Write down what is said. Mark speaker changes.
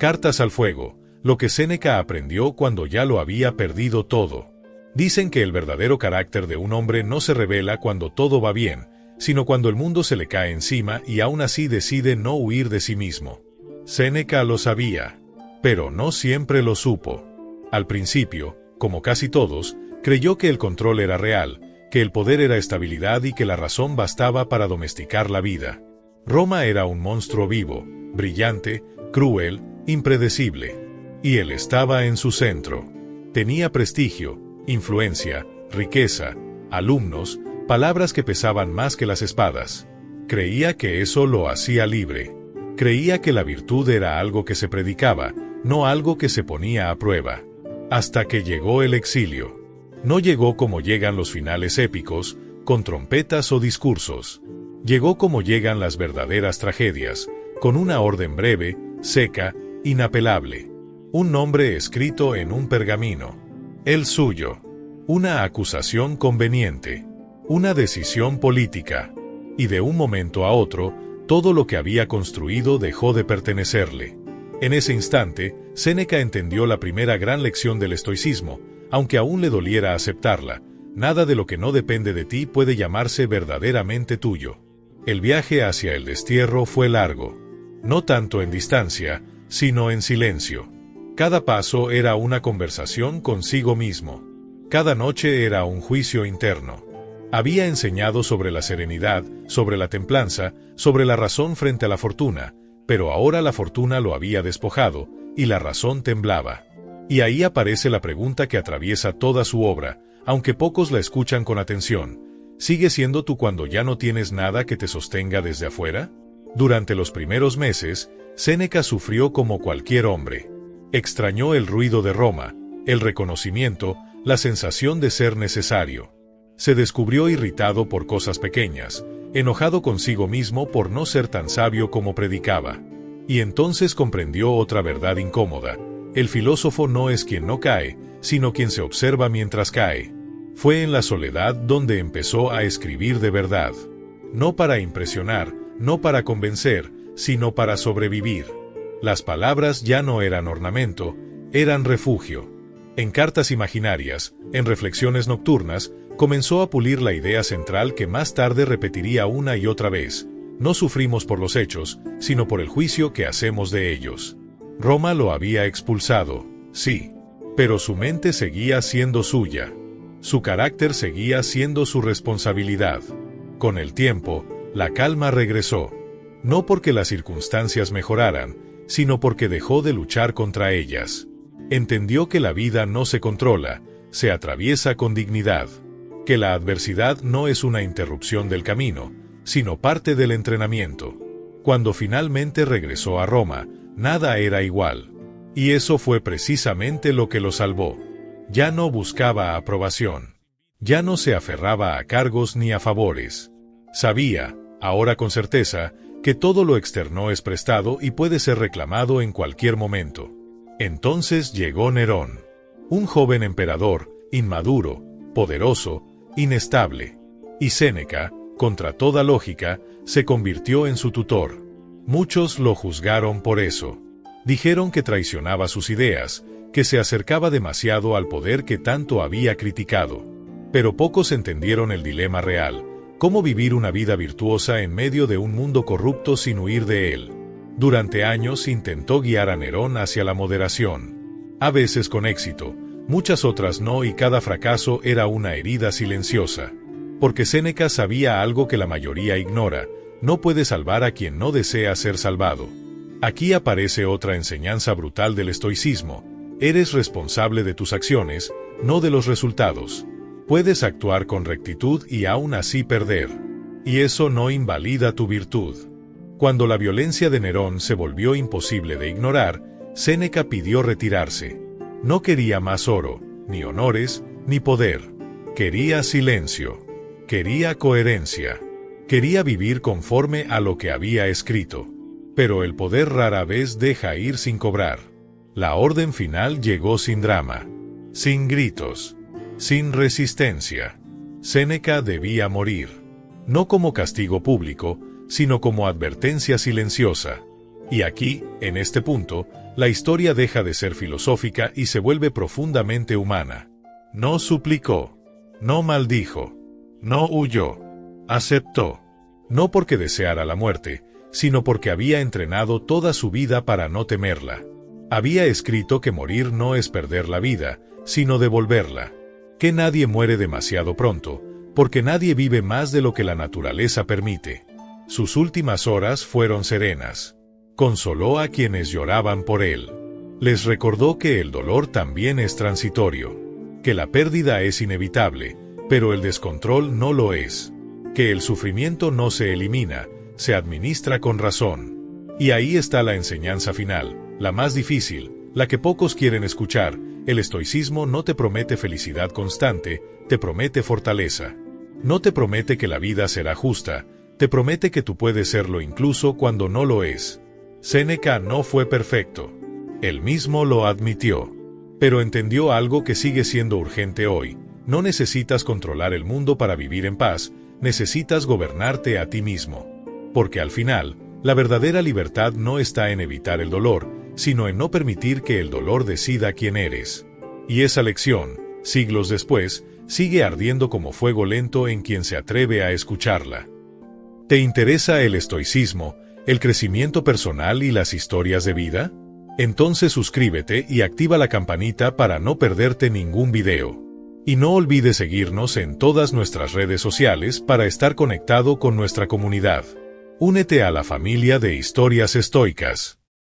Speaker 1: Cartas al fuego, lo que Séneca aprendió cuando ya lo había perdido todo. Dicen que el verdadero carácter de un hombre no se revela cuando todo va bien, sino cuando el mundo se le cae encima y aún así decide no huir de sí mismo. Séneca lo sabía, pero no siempre lo supo. Al principio, como casi todos, creyó que el control era real, que el poder era estabilidad y que la razón bastaba para domesticar la vida. Roma era un monstruo vivo, brillante, cruel, impredecible. Y él estaba en su centro. Tenía prestigio, influencia, riqueza, alumnos, palabras que pesaban más que las espadas. Creía que eso lo hacía libre. Creía que la virtud era algo que se predicaba, no algo que se ponía a prueba. Hasta que llegó el exilio. No llegó como llegan los finales épicos, con trompetas o discursos. Llegó como llegan las verdaderas tragedias, con una orden breve, seca, inapelable. Un nombre escrito en un pergamino. El suyo. Una acusación conveniente. Una decisión política. Y de un momento a otro, todo lo que había construido dejó de pertenecerle. En ese instante, Séneca entendió la primera gran lección del estoicismo, aunque aún le doliera aceptarla. Nada de lo que no depende de ti puede llamarse verdaderamente tuyo. El viaje hacia el destierro fue largo. No tanto en distancia, sino en silencio. Cada paso era una conversación consigo mismo. Cada noche era un juicio interno. Había enseñado sobre la serenidad, sobre la templanza, sobre la razón frente a la fortuna, pero ahora la fortuna lo había despojado, y la razón temblaba. Y ahí aparece la pregunta que atraviesa toda su obra, aunque pocos la escuchan con atención. ¿Sigues siendo tú cuando ya no tienes nada que te sostenga desde afuera? Durante los primeros meses, Séneca sufrió como cualquier hombre. Extrañó el ruido de Roma, el reconocimiento, la sensación de ser necesario. Se descubrió irritado por cosas pequeñas, enojado consigo mismo por no ser tan sabio como predicaba. Y entonces comprendió otra verdad incómoda. El filósofo no es quien no cae, sino quien se observa mientras cae. Fue en la soledad donde empezó a escribir de verdad. No para impresionar, no para convencer, sino para sobrevivir. Las palabras ya no eran ornamento, eran refugio. En cartas imaginarias, en reflexiones nocturnas, comenzó a pulir la idea central que más tarde repetiría una y otra vez. No sufrimos por los hechos, sino por el juicio que hacemos de ellos. Roma lo había expulsado, sí, pero su mente seguía siendo suya. Su carácter seguía siendo su responsabilidad. Con el tiempo, la calma regresó. No porque las circunstancias mejoraran, sino porque dejó de luchar contra ellas. Entendió que la vida no se controla, se atraviesa con dignidad. Que la adversidad no es una interrupción del camino, sino parte del entrenamiento. Cuando finalmente regresó a Roma, nada era igual. Y eso fue precisamente lo que lo salvó. Ya no buscaba aprobación. Ya no se aferraba a cargos ni a favores. Sabía, ahora con certeza, que todo lo externo es prestado y puede ser reclamado en cualquier momento. Entonces llegó Nerón. Un joven emperador, inmaduro, poderoso, inestable. Y Séneca, contra toda lógica, se convirtió en su tutor. Muchos lo juzgaron por eso. Dijeron que traicionaba sus ideas, que se acercaba demasiado al poder que tanto había criticado. Pero pocos entendieron el dilema real, cómo vivir una vida virtuosa en medio de un mundo corrupto sin huir de él. Durante años intentó guiar a Nerón hacia la moderación. A veces con éxito, muchas otras no, y cada fracaso era una herida silenciosa. Porque Séneca sabía algo que la mayoría ignora: no puede salvar a quien no desea ser salvado. Aquí aparece otra enseñanza brutal del estoicismo: eres responsable de tus acciones, no de los resultados. Puedes actuar con rectitud y aún así perder. Y eso no invalida tu virtud. Cuando la violencia de Nerón se volvió imposible de ignorar, Séneca pidió retirarse. No quería más oro, ni honores, ni poder. Quería silencio. Quería coherencia. Quería vivir conforme a lo que había escrito. Pero el poder rara vez deja ir sin cobrar. La orden final llegó sin drama, sin gritos, sin resistencia. Séneca debía morir. No como castigo público, sino como advertencia silenciosa. Y aquí, en este punto, la historia deja de ser filosófica y se vuelve profundamente humana. No suplicó, no maldijo, no huyó, aceptó. No porque deseara la muerte, sino porque había entrenado toda su vida para no temerla. Había escrito que morir no es perder la vida, sino devolverla. Que nadie muere demasiado pronto, porque nadie vive más de lo que la naturaleza permite. Sus últimas horas fueron serenas. Consoló a quienes lloraban por él. Les recordó que el dolor también es transitorio, que la pérdida es inevitable, pero el descontrol no lo es, que el sufrimiento no se elimina, se administra con razón. Y ahí está la enseñanza final, la más difícil, la que pocos quieren escuchar. El estoicismo no te promete felicidad constante, te promete fortaleza. No te promete que la vida será justa, te promete que tú puedes serlo incluso cuando no lo es. Séneca no fue perfecto. Él mismo lo admitió. Pero entendió algo que sigue siendo urgente hoy. No necesitas controlar el mundo para vivir en paz, necesitas gobernarte a ti mismo. Porque al final, la verdadera libertad no está en evitar el dolor, sino en no permitir que el dolor decida quién eres. Y esa lección, siglos después, sigue ardiendo como fuego lento en quien se atreve a escucharla. ¿Te interesa el estoicismo, el crecimiento personal y las historias de vida? Entonces suscríbete y activa la campanita para no perderte ningún video. Y no olvides seguirnos en todas nuestras redes sociales para estar conectado con nuestra comunidad. Únete a la familia de Historias Estoicas.